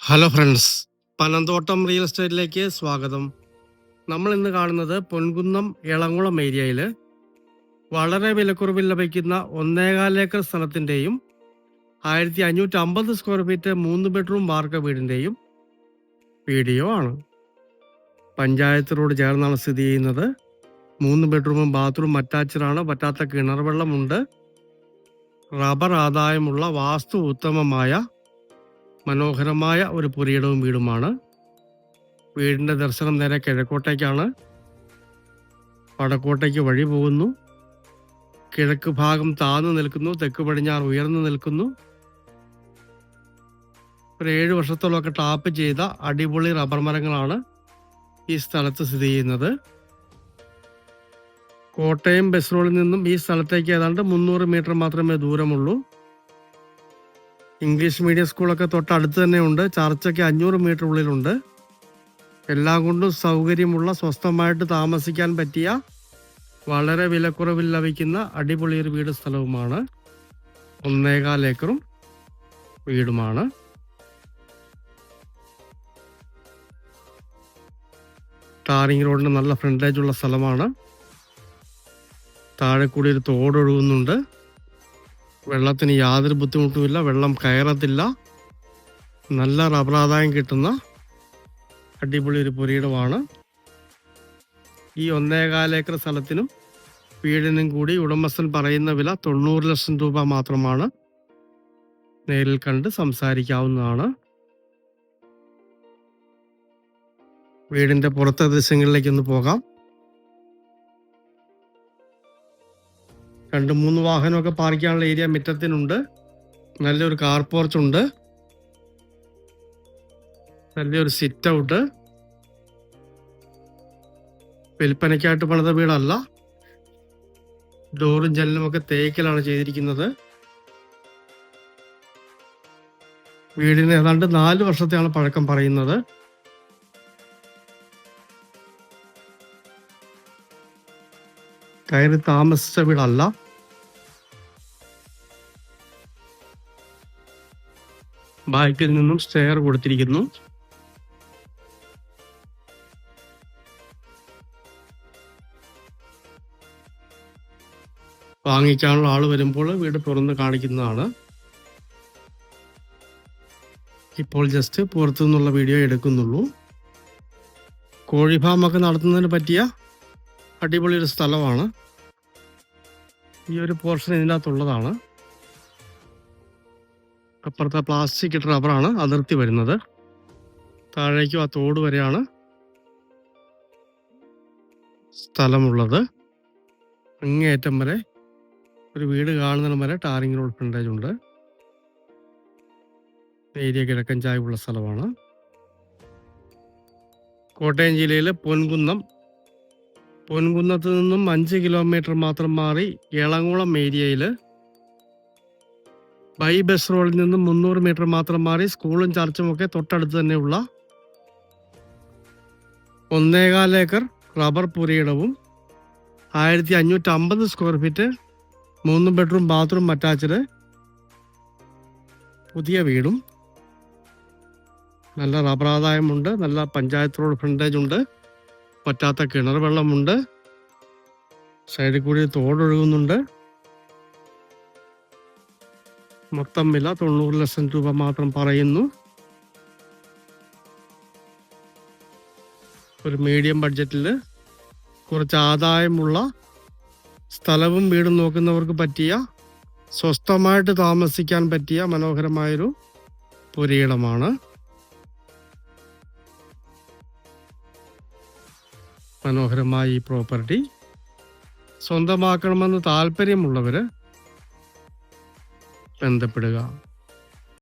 Hello friends, Panamthottam real എസ്റ്റേറ്റിലേക്ക് സ്വാഗതം. നമ്മൾ ഇന്ന് കാണുന്നത് പൊൻകുന്നം എളങ്കുളം ഏരിയയിൽ വളരെ വിലക്കുറവിൽ ലഭിക്കുന്ന 1.25 ഏക്കർ സ്ഥലത്തിൻ്റെയും 1550 സ്ക്വയർ ഫീറ്റ് 3 ബെഡ്റൂം വാർക്ക വീടിൻ്റെയും വീഡിയോ ആണ്. പഞ്ചായത്ത് റോഡ് ചേർന്നാണ് സ്ഥിതി ചെയ്യുന്നത്. 3 ബെഡ്റൂമും ബാത്റൂം അറ്റാച്ചഡാണ്. പറ്റാത്ത കിണർ വെള്ളമുണ്ട്. റബ്ബർ ആദായമുള്ള വാസ്തു ഉത്തമമായ മനോഹരമായ ഒരു പുരയിടവും വീടുമാണ്. വീടിൻ്റെ ദർശനം നേരെ കിഴക്കോട്ടേക്കാണ്. വടക്കോട്ടേക്ക് വഴി പോകുന്നു. കിഴക്ക് ഭാഗം താഴ്ന്നു നിൽക്കുന്നു, തെക്ക് പടിഞ്ഞാറ് ഉയർന്നു നിൽക്കുന്നു. ഒരു 7 വർഷത്തോളമൊക്കെ ടാപ്പ് ചെയ്ത അടിപൊളി റബ്ബർ മരങ്ങളാണ് ഈ സ്ഥലത്ത് സ്ഥിതി ചെയ്യുന്നത്. കോട്ടയം ബസ് റോഡിൽ നിന്നും ഈ സ്ഥലത്തേക്ക് ഏതാണ്ട് 300 മീറ്റർ മാത്രമേ ദൂരമുള്ളൂ. ഇംഗ്ലീഷ് മീഡിയം സ്കൂളൊക്കെ തൊട്ടടുത്ത് തന്നെ ഉണ്ട്. ചർച്ചൊക്കെ 500 മീറ്റർ ഉള്ളിലുണ്ട്. എല്ലാം കൊണ്ടും സൗകര്യമുള്ള, സ്വസ്ഥമായിട്ട് താമസിക്കാൻ പറ്റിയ, വളരെ വിലക്കുറവിൽ ലഭിക്കുന്ന അടിപൊളി ഒരു വീട് സ്ഥലവുമാണ്. 1.25 ഏക്കറും വീടുമാണ്. ടാറിങ് റോഡിന് നല്ല ഫ്രണ്ടേജ് ഉള്ള സ്ഥലമാണ്. താഴെ കൂടി ഒരു തോടൊഴുകുന്നുണ്ട്. വെള്ളത്തിന് യാതൊരു ബുദ്ധിമുട്ടുമില്ല. വെള്ളം കയറത്തില്ല. നല്ല റബ്ബർ ആദായം കിട്ടുന്ന അടിപൊളി ഒരു പുരയിടമാണ്. ഈ 1.25 ഏക്കർ സ്ഥലത്തിനും വീടിനും കൂടി ഉടമസ്ഥൻ പറയുന്ന വില 90 ലക്ഷം രൂപ മാത്രമാണ്. നേരിൽ കണ്ട് സംസാരിക്കാവുന്നതാണ്. വീടിൻ്റെ പുറത്തെ ദൃശ്യങ്ങളിലേക്കൊന്ന് പോകാം. 2-3 വാഹനമൊക്കെ പാർക്ക് ചെയ്യാനുള്ള ഏരിയ മുറ്റത്തിനുണ്ട്. നല്ലൊരു കാർ പോർച്ച് ഉണ്ട്. നല്ലൊരു സിറ്റ് ഔട്ട്. വിൽപ്പനയ്ക്കായിട്ട് പണിത വീടല്ല. ഡോറും ജനലും ഒക്കെ തേക്കിലാണ് ചെയ്തിരിക്കുന്നത്. വീടിന് ഏതാണ്ട് 4 വർഷത്തെയാണ് പഴക്കം പറയുന്നത്. കയറി താമസിച്ച വീടല്ല. ബാക്കിൽ നിന്നും സ്റ്റെയർ കൊടുത്തിരിക്കുന്നു. വാങ്ങിക്കാനുള്ള ആൾ വരുമ്പോൾ വീട് തുറന്ന് കാണിക്കുന്നതാണ്. ഇപ്പോൾ ജസ്റ്റ് പുറത്തു നിന്നുള്ള വീഡിയോ എടുക്കുന്നുള്ളൂ. കോഴി ഫാമൊക്കെ നടത്തുന്നതിന് പറ്റിയ അടിപൊളി ഒരു സ്ഥലമാണ്. ഈ ഒരു പോർഷൻ ഇതിനകത്തുള്ളതാണ്. അപ്പുറത്തെ പ്ലാസ്റ്റിക് റബ്ബറാണ് അതിർത്തി വരുന്നത്. താഴേക്കും ആ തോട് വരെയാണ് സ്ഥലമുള്ളത്. അങ്ങേയറ്റം വരെ ഒരു വീട് കാണുന്നതിന് വരെ ടാറിങ് റോഡ് ഫ്രണ്ടേജ് ഉണ്ട്. ഏരിയ കിഴക്കൻ ചായ്വുള്ള സ്ഥലമാണ്. കോട്ടയം ജില്ലയിലെ പൊൻകുന്നത്ത് നിന്നും 5 കിലോമീറ്റർ മാത്രം മാറി എളങ്കുളം ഏരിയയിൽ ബൈ ബസ് റോഡിൽ നിന്നും 300 മീറ്റർ മാത്രം മാറി സ്കൂളും ചർച്ചും ഒക്കെ തൊട്ടടുത്ത് തന്നെയുള്ള 1.25 ഏക്കർ റബ്ബർ പുരയിടവും 1550 square feet 3 bedroom bathroom attached പുതിയ വീടും. നല്ല റബ്ബർ ആദായമുണ്ട്. നല്ല പഞ്ചായത്ത് റോഡ് ഫ്രണ്ടേജ് ഉണ്ട്. പറ്റാത്ത കിണർ വെള്ളമുണ്ട്. സൈഡിൽ കൂടി തോടൊഴുകുന്നുണ്ട്. മൊത്തം വില 90 ലക്ഷം രൂപ മാത്രം പറയുന്നു. ഒരു മീഡിയം ബഡ്ജറ്റിൽ കുറച്ച് ആദായമുള്ള സ്ഥലവും വീടും നോക്കുന്നവർക്ക് പറ്റിയ, സ്വസ്ഥമായിട്ട് താമസിക്കാൻ പറ്റിയ മനോഹരമായൊരു പുരയിടമാണ്. മനോഹരമായ ഈ പ്രോപ്പർട്ടി സ്വന്തമാക്കണമെന്ന് താല്പര്യമുള്ളവർ ബന്ധപ്പെടുക.